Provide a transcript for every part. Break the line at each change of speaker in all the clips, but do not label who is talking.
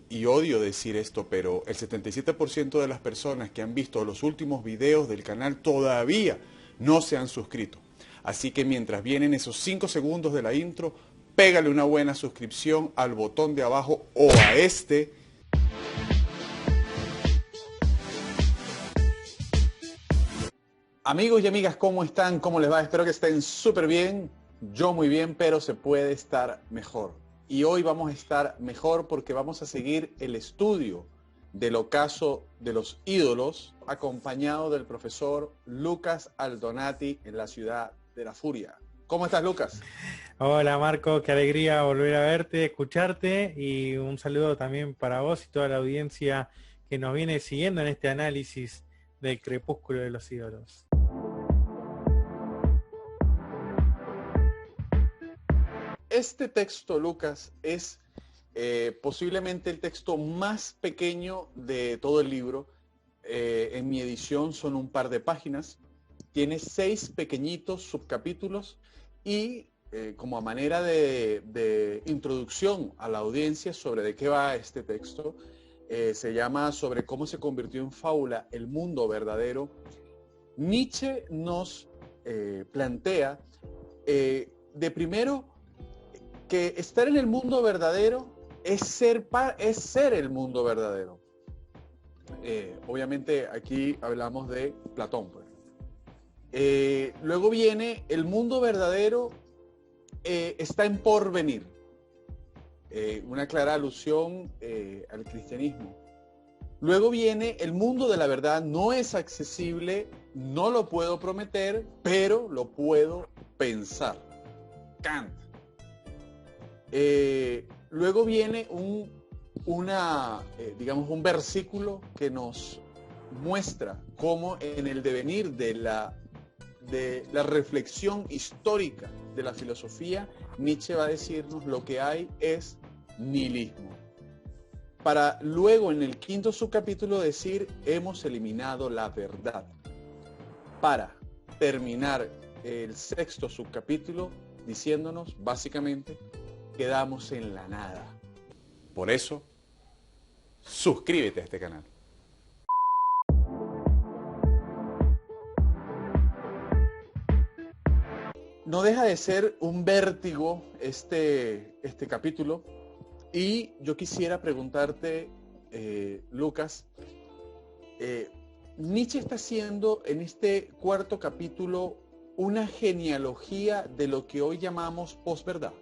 y odio decir esto, pero el 77% de las personas que han visto los últimos videos del canal todavía no se han suscrito. Así que mientras vienen esos 5 segundos de la intro, pégale una buena suscripción al botón de abajo o a este. Amigos y amigas, ¿cómo están? ¿Cómo les va? Espero que estén súper bien. Yo muy bien, pero se puede estar mejor. Y hoy vamos a estar mejor porque vamos a seguir el estudio del ocaso de los ídolos, acompañado del profesor Lucas Aldonati en la ciudad de la furia. ¿Cómo estás, Lucas?
Hola Marco, qué alegría volver a verte, escucharte, y un saludo también para vos y toda la audiencia que nos viene siguiendo en este análisis del crepúsculo de los ídolos.
Este texto, Lucas, es posiblemente el texto más pequeño de todo el libro. En mi edición son un par de páginas. Tiene 6 pequeñitos subcapítulos y como a manera de introducción a la audiencia sobre de qué va este texto, se llama sobre cómo se convirtió en fábula el mundo verdadero. Nietzsche nos plantea de primero que estar en el mundo verdadero es ser el mundo verdadero. Obviamente aquí hablamos de Platón, pues. Luego viene el mundo verdadero está en porvenir. Una clara alusión al cristianismo. Luego viene el mundo de la verdad no es accesible, no lo puedo prometer, pero lo puedo pensar. Kant. Luego viene digamos, un versículo que nos muestra cómo en el devenir de la reflexión histórica de la filosofía, Nietzsche va a decirnos lo que hay es nihilismo. Para luego en el 5º subcapítulo decir hemos eliminado la verdad. Para terminar el 6º subcapítulo diciéndonos básicamente quedamos en la nada. Por eso, suscríbete a este canal. No deja de ser un vértigo este capítulo y yo quisiera preguntarte, Lucas, Nietzsche está haciendo en este 4º capítulo una genealogía de lo que hoy llamamos posverdad.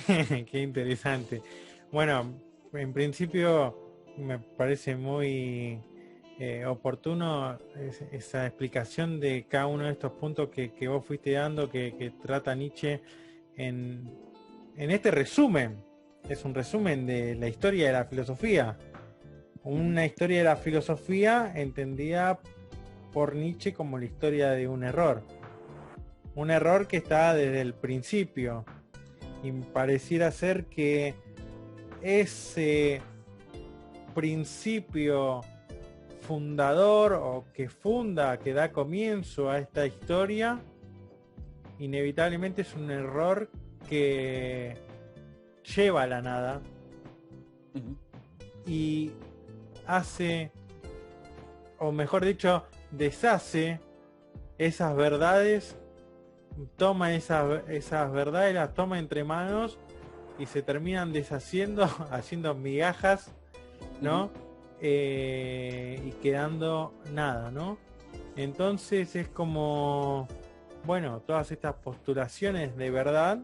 Qué interesante. Bueno, en principio me parece muy oportuno esa explicación de cada uno de estos puntos que vos fuiste dando, que trata Nietzsche en este resumen. Es un resumen de la historia de la filosofía. Una historia de la filosofía entendida por Nietzsche como la historia de un error. Un error que está desde el principio. Y pareciera ser que ese principio fundador o que da comienzo a esta historia, inevitablemente es un error que lleva a la nada y hace, o mejor dicho, deshace esas verdades, toma esas verdades, las toma entre manos y se terminan deshaciendo, haciendo migajas, ¿no? Y quedando nada, ¿no? Entonces es como, bueno, todas estas postulaciones de verdad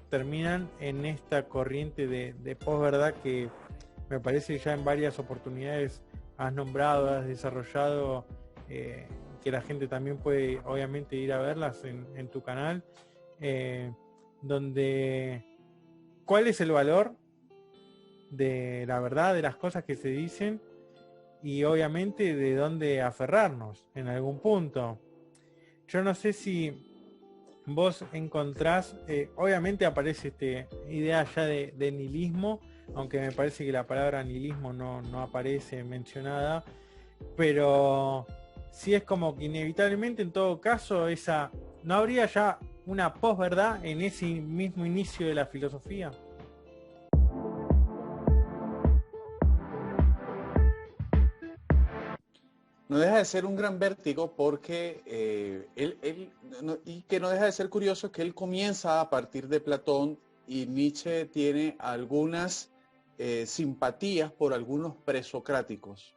terminan en esta corriente de posverdad que me parece ya en varias oportunidades has nombrado, has desarrollado, que la gente también puede obviamente ir a verlas en tu canal, donde cuál es el valor de la verdad, de las cosas que se dicen y obviamente de dónde aferrarnos en algún punto. Yo no sé si vos encontrás, obviamente aparece esta idea ya de nihilismo, aunque me parece que la palabra nihilismo no aparece mencionada, pero sí es como que inevitablemente en todo caso no habría ya una posverdad en ese mismo inicio de la filosofía.
no deja de ser un gran vértigo porque y que no deja de ser curioso que él comienza a partir de Platón y Nietzsche tiene algunas simpatías por algunos presocráticos.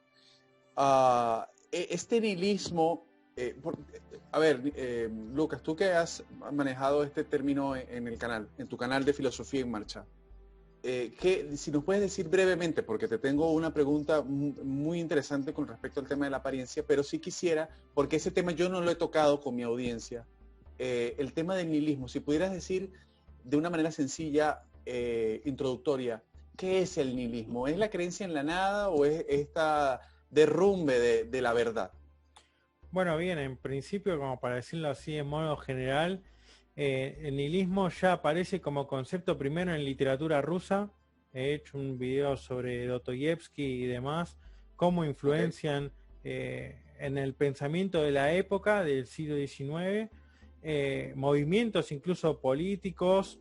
Este nihilismo, a ver, Lucas, tú que has manejado este término en el canal, en tu canal de Filosofía en Marcha, si nos puedes decir brevemente, porque te tengo una pregunta muy interesante con respecto al tema de la apariencia, pero sí quisiera, porque ese tema yo no lo he tocado con mi audiencia, el tema del nihilismo, si pudieras decir de una manera sencilla, introductoria, ¿qué es el nihilismo? ¿Es la creencia en la nada o es esta derrumbe de la verdad?
Bueno, bien, en principio, como para decirlo así en modo general, el nihilismo ya aparece como concepto primero en literatura rusa. He hecho un video sobre Dostoyevsky y demás, cómo influencian en el pensamiento de la época del siglo XIX, movimientos incluso políticos,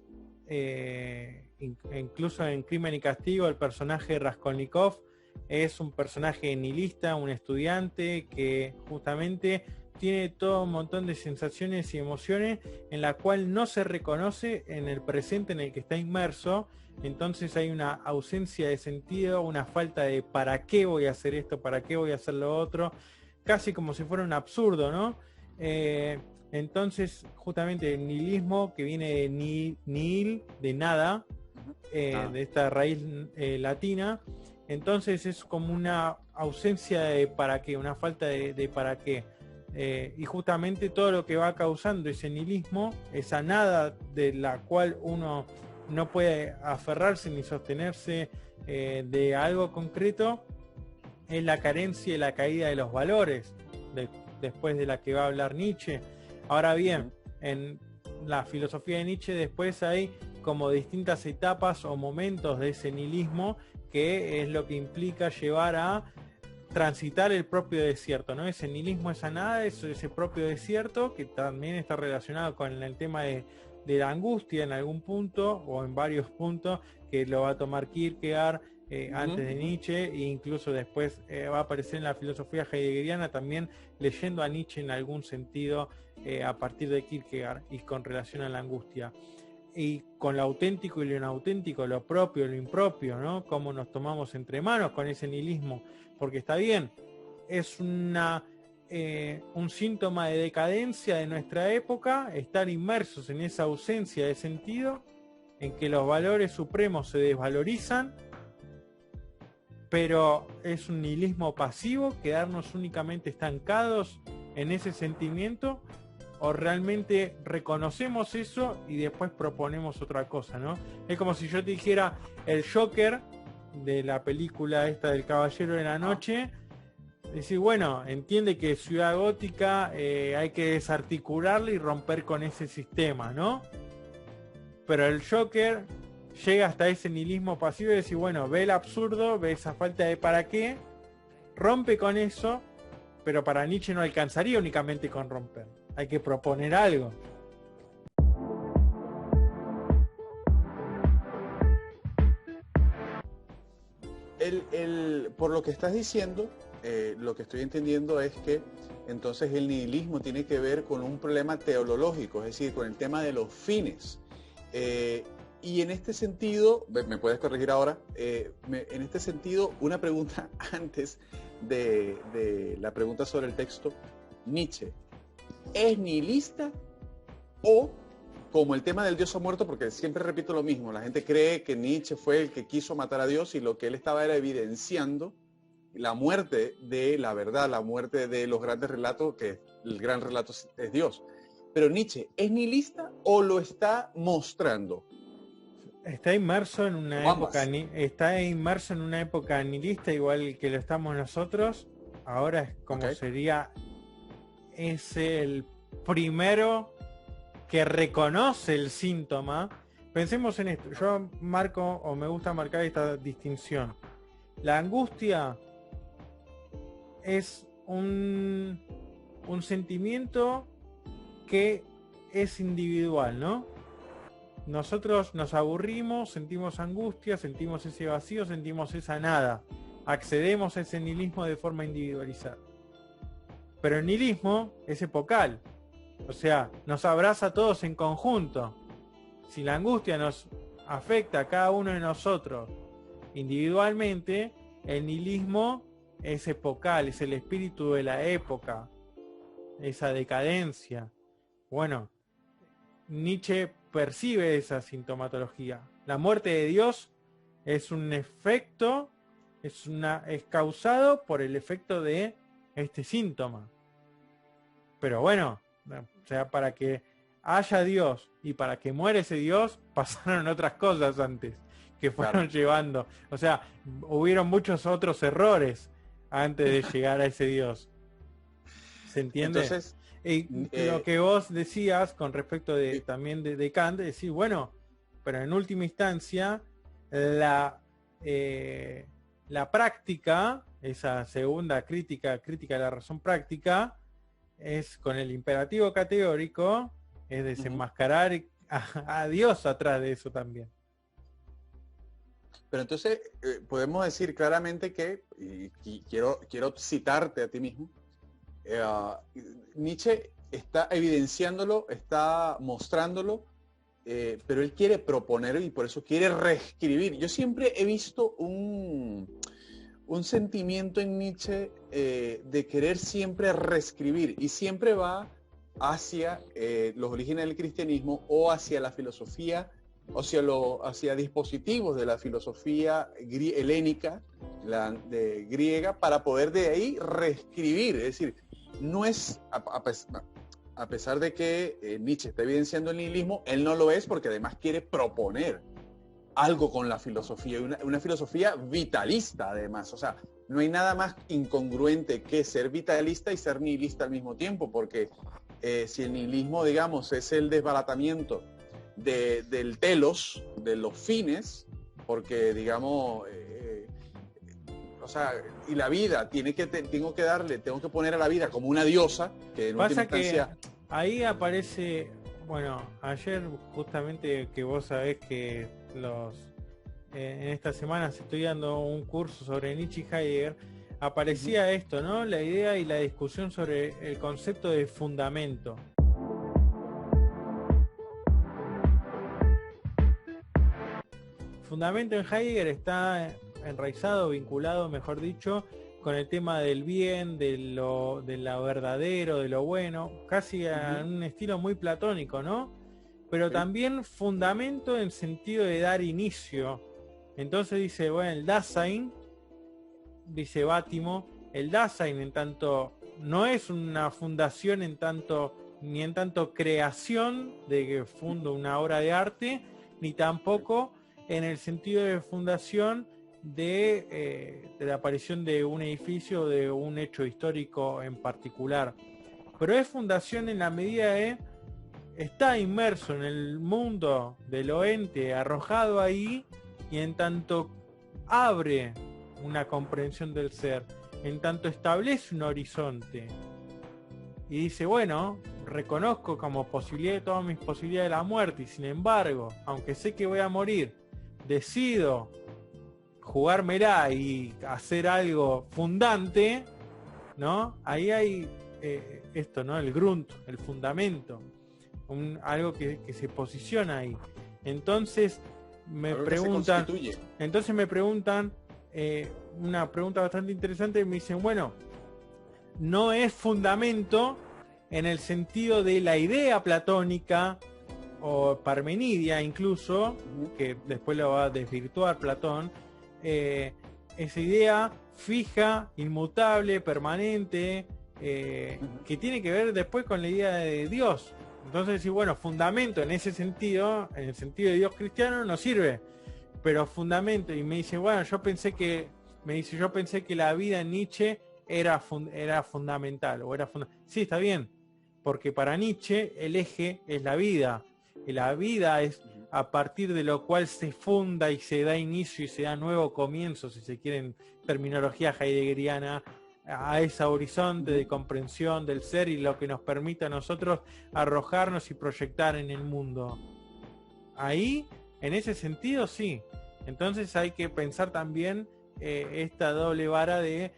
incluso en Crimen y Castigo el personaje Raskolnikov es un personaje nihilista, un estudiante que justamente tiene todo un montón de sensaciones y emociones en la cual no se reconoce en el presente en el que está inmerso. Entonces hay una ausencia de sentido, una falta de ¿para qué voy a hacer esto? ¿Para qué voy a hacer lo otro? Casi como si fuera un absurdo, ¿no? Entonces justamente el nihilismo, que viene de nihil, de nada, de esta raíz latina, entonces es como una ausencia de para qué, una falta de para qué. Y justamente todo lo que va causando ese nihilismo, esa nada de la cual uno no puede aferrarse ni sostenerse de algo concreto, es la carencia y la caída de los valores, después de la que va a hablar Nietzsche. Ahora bien, en la filosofía de Nietzsche después hay como distintas etapas o momentos de ese nihilismo, que es lo que implica llevar a transitar el propio desierto, ¿no? Ese nihilismo, esa nada, ese propio desierto, que también está relacionado con el tema de la angustia en algún punto o en varios puntos, que lo va a tomar Kierkegaard antes de Nietzsche, e incluso después va a aparecer en la filosofía heideggeriana también leyendo a Nietzsche en algún sentido a partir de Kierkegaard y con relación a la angustia. Y con lo auténtico y lo inauténtico, lo propio y lo impropio, ¿no? Cómo nos tomamos entre manos con ese nihilismo. Porque está bien, es un síntoma de decadencia de nuestra época estar inmersos en esa ausencia de sentido, en que los valores supremos se desvalorizan, pero es un nihilismo pasivo, quedarnos únicamente estancados en ese sentimiento, o realmente reconocemos eso y después proponemos otra cosa, ¿no? Es como si yo te dijera el Joker de la película esta del Caballero de la Noche, decir, bueno, entiende que Ciudad Gótica hay que desarticularla y romper con ese sistema, ¿no? Pero el Joker llega hasta ese nihilismo pasivo y decir, bueno, ve el absurdo, ve esa falta de para qué, rompe con eso, pero para Nietzsche no alcanzaría únicamente con romper. Hay que proponer algo.
Por lo que estás diciendo, lo que estoy entendiendo es que entonces el nihilismo tiene que ver con un problema teológico, es decir, con el tema de los fines. Y en este sentido, me puedes corregir ahora, en este sentido, una pregunta antes de la pregunta sobre el texto. Nietzsche, ¿es nihilista o, como el tema del Dios ha muerto, porque siempre repito lo mismo, la gente cree que Nietzsche fue el que quiso matar a Dios y lo que él estaba era evidenciando la muerte de la verdad, la muerte de los grandes relatos, que el gran relato es Dios? Pero Nietzsche, ¿es nihilista o lo está mostrando?
Está inmerso en una época nihilista, igual que lo estamos nosotros. Ahora es como sería, es el primero que reconoce el síntoma. Pensemos en esto, yo marco, o me gusta marcar esta distinción. La angustia es un sentimiento que es individual, ¿no? Nosotros nos aburrimos, sentimos angustia, sentimos ese vacío, sentimos esa nada. Accedemos a ese nihilismo de forma individualizada. Pero el nihilismo es epocal. O sea, nos abraza a todos en conjunto. Si la angustia nos afecta a cada uno de nosotros individualmente, el nihilismo es epocal, es el espíritu de la época, esa decadencia. Bueno, Nietzsche percibe esa sintomatología. La muerte de Dios es un efecto, es causado por el efecto de este síntoma. Pero bueno, o sea, para que haya Dios y para que muera ese Dios, pasaron otras cosas antes que fueron llevando. O sea, hubieron muchos otros errores antes de llegar a ese Dios. ¿Se entiende?
Entonces,
lo que vos decías con respecto de también de Kant, decir, bueno, pero en última instancia, la práctica, esa segunda crítica de la razón práctica, es con el imperativo categórico, es desenmascarar a Dios atrás de eso también.
Pero entonces podemos decir claramente que, y quiero citarte a ti mismo, Nietzsche está evidenciándolo, está mostrándolo, pero él quiere proponer y por eso quiere reescribir. Yo siempre he visto un sentimiento en Nietzsche de querer siempre reescribir y siempre va hacia los orígenes del cristianismo o hacia la filosofía, hacia dispositivos de la filosofía helénica, de griega, para poder de ahí reescribir. Es decir, no es, a pesar de que Nietzsche está evidenciando el nihilismo, él no lo es porque además quiere proponer algo con la filosofía, una filosofía vitalista además. O sea, no hay nada más incongruente que ser vitalista y ser nihilista al mismo tiempo, porque si el nihilismo, digamos, es el desbaratamiento del telos, de los fines, porque, digamos, o sea, y la vida, tengo que poner a la vida como una diosa, que en última instancia...
Que ahí aparece, bueno, ayer justamente que vos sabés que en estas semanas estoy dando un curso sobre Nietzsche y Heidegger, aparecía esto, ¿no? La idea y la discusión sobre el concepto de fundamento. Fundamento en Heidegger está enraizado, vinculado, mejor dicho, con el tema del bien, de lo verdadero, de lo bueno, casi en un estilo muy platónico, ¿no? Pero también fundamento en sentido de dar inicio. Entonces dice, bueno, el Dasein, dice Bátimo, el Dasein en tanto no es una fundación ni en tanto creación de que fundo una obra de arte, ni tampoco en el sentido de fundación de la aparición de un edificio o de un hecho histórico en particular. Pero es fundación en la medida de está inmerso en el mundo del ente, arrojado ahí, y en tanto abre una comprensión del ser, en tanto establece un horizonte y dice, bueno, reconozco como posibilidad de todas mis posibilidades de la muerte, y sin embargo, aunque sé que voy a morir, decido jugármela y hacer algo fundante, ¿no? Ahí hay esto, ¿no? El grunt, el fundamento, algo que se posiciona ahí. Entonces me preguntan, una pregunta bastante interesante, me dicen, bueno, no es fundamento en el sentido de la idea platónica o parmenidia incluso, que después lo va a desvirtuar Platón, esa idea fija, inmutable, permanente, que tiene que ver después con la idea de Dios. Entonces, sí, bueno, fundamento en ese sentido, en el sentido de Dios cristiano, no sirve, pero fundamento, y me dice, bueno, yo pensé que la vida en Nietzsche era fundamental, sí, está bien, porque para Nietzsche el eje es la vida, y la vida es a partir de lo cual se funda y se da inicio y se da nuevo comienzo, si se quiere en terminología heideggeriana, a ese horizonte de comprensión del ser y lo que nos permite a nosotros arrojarnos y proyectar en el mundo. Ahí, en ese sentido, sí. Entonces hay que pensar también esta doble vara de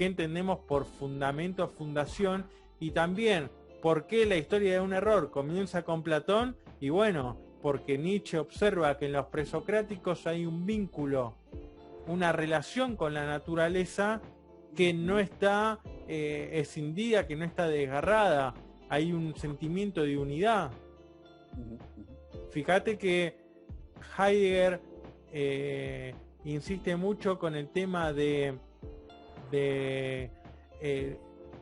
qué entendemos por fundamento o fundación, y también por qué la historia de un error comienza con Platón, y bueno, porque Nietzsche observa que en los presocráticos hay un vínculo, una relación con la naturaleza que no está escindida, que no está desgarrada, hay un sentimiento de unidad. Fíjate que Heidegger insiste mucho con el tema de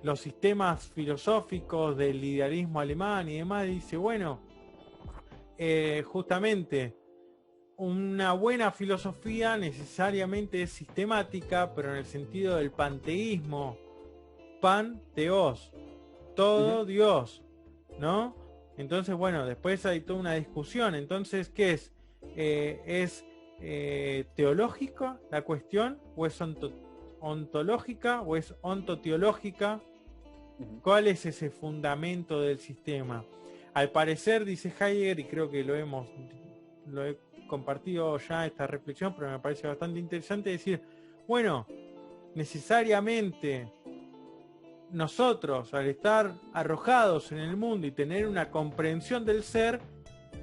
los sistemas filosóficos del idealismo alemán y demás. Dice, bueno, justamente una buena filosofía necesariamente es sistemática, pero en el sentido del panteísmo, pan-teos, todo Dios, ¿no? Entonces, bueno, después hay toda una discusión. Entonces, ¿qué es? ¿Es teológica la cuestión? ¿O es ontológica? ¿O es ontoteológica? ¿Cuál es ese fundamento del sistema? Al parecer, dice Heidegger, y creo que lo he compartido ya esta reflexión, pero me parece bastante interesante decir, bueno, necesariamente nosotros, al estar arrojados en el mundo y tener una comprensión del ser,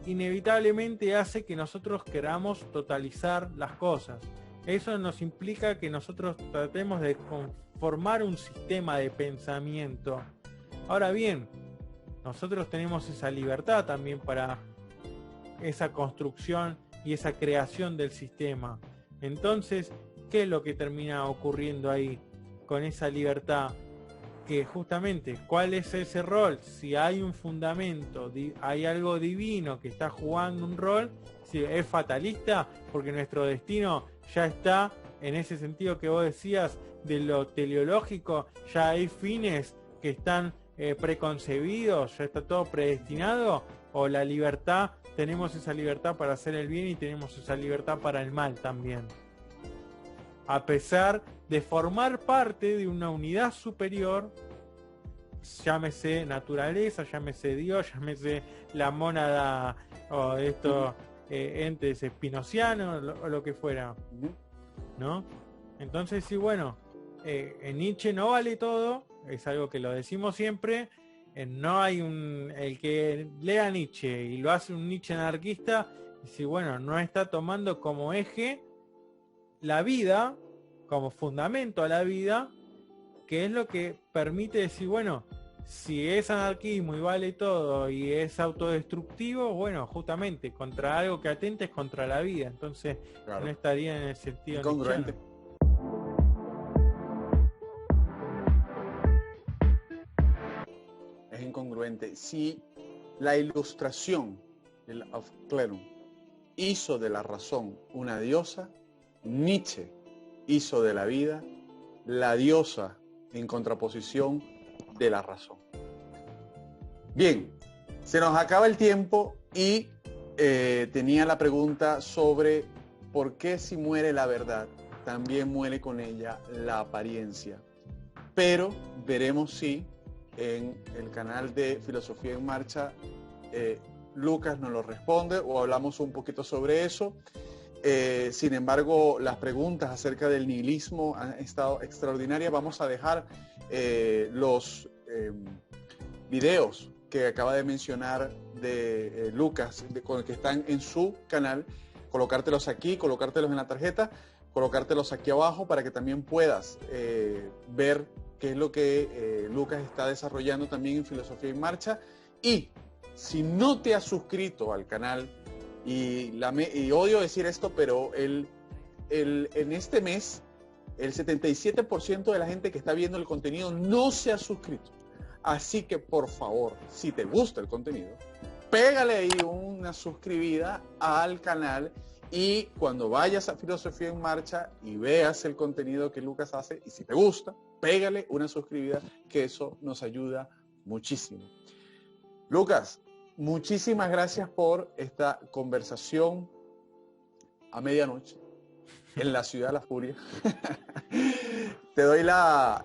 inevitablemente hace que nosotros queramos totalizar las cosas. Eso nos implica que nosotros tratemos de conformar un sistema de pensamiento. Ahora bien, nosotros tenemos esa libertad también para esa construcción y esa creación del sistema. Entonces, ¿qué es lo que termina ocurriendo ahí con esa libertad? Que justamente, ¿cuál es ese rol? Si hay un fundamento, hay algo divino que está jugando un rol, si es fatalista, porque nuestro destino ya está, en ese sentido que vos decías, de lo teleológico, ya hay fines que están preconcebidos, ya está todo predestinado, o la libertad, tenemos esa libertad para hacer el bien y tenemos esa libertad para el mal también. A pesar de formar parte de una unidad superior, llámese naturaleza, llámese Dios, llámese la mónada o estos entes espinocianos o lo que fuera, ¿no? Entonces sí, bueno, en Nietzsche no vale todo, es algo que lo decimos siempre. No hay el que lea Nietzsche y lo hace un Nietzsche anarquista, dice, bueno, no está tomando como eje la vida, como fundamento a la vida, que es lo que permite decir, bueno, si es anarquismo y vale todo y es autodestructivo, bueno, justamente contra algo que atenta es contra la vida, entonces claro, no estaría en el sentido
congruente. Es incongruente. Si la ilustración, el Aufklärung, hizo de la razón una diosa, Nietzsche hizo de la vida la diosa en contraposición de la razón. Bien, se nos acaba el tiempo y tenía la pregunta sobre por qué si muere la verdad, también muere con ella la apariencia. Pero veremos si en el canal de Filosofía en Marcha Lucas nos lo responde o hablamos un poquito sobre eso. Sin embargo, las preguntas acerca del nihilismo han estado extraordinarias. Vamos a dejar los videos que acaba de mencionar de Lucas, con el que están en su canal, colocártelos aquí, colocártelos en la tarjeta, colocártelos aquí abajo para que también puedas ver qué es lo que Lucas está desarrollando también en Filosofía en Marcha. Y si no te has suscrito al canal, y odio decir esto, pero en este mes el 77% de la gente que está viendo el contenido no se ha suscrito. Así que por favor, si te gusta el contenido, pégale ahí una suscribida al canal, y cuando vayas a Filosofía en Marcha y veas el contenido que Lucas hace, y si te gusta, pégale una suscribida, que eso nos ayuda muchísimo. Lucas, muchísimas gracias por esta conversación a medianoche en la ciudad de la furia. Te doy la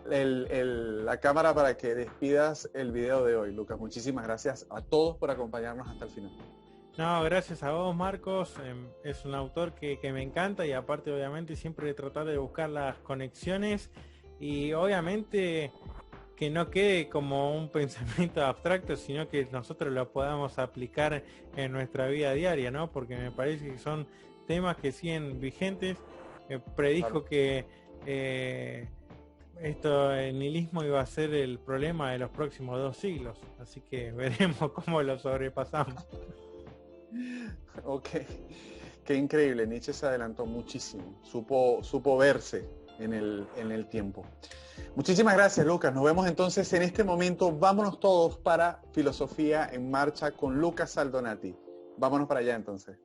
cámara para que despidas el video de hoy, Lucas. Muchísimas gracias a todos por acompañarnos hasta el final.
No, gracias a vos, Marcos. Es un autor que me encanta, y aparte obviamente siempre tratar de buscar las conexiones y obviamente que no quede como un pensamiento abstracto, sino que nosotros lo podamos aplicar en nuestra vida diaria, ¿no? Porque me parece que son temas que siguen vigentes. Predijo
Claro.
que esto, el nihilismo iba a ser el problema de los próximos 2 siglos, así que veremos cómo lo sobrepasamos.
Ok, qué increíble, Nietzsche se adelantó muchísimo, supo verse en el tiempo. Muchísimas gracias, Lucas. Nos vemos entonces en este momento. Vámonos todos para Filosofía en Marcha con Lucas Saldonati. Vámonos para allá entonces.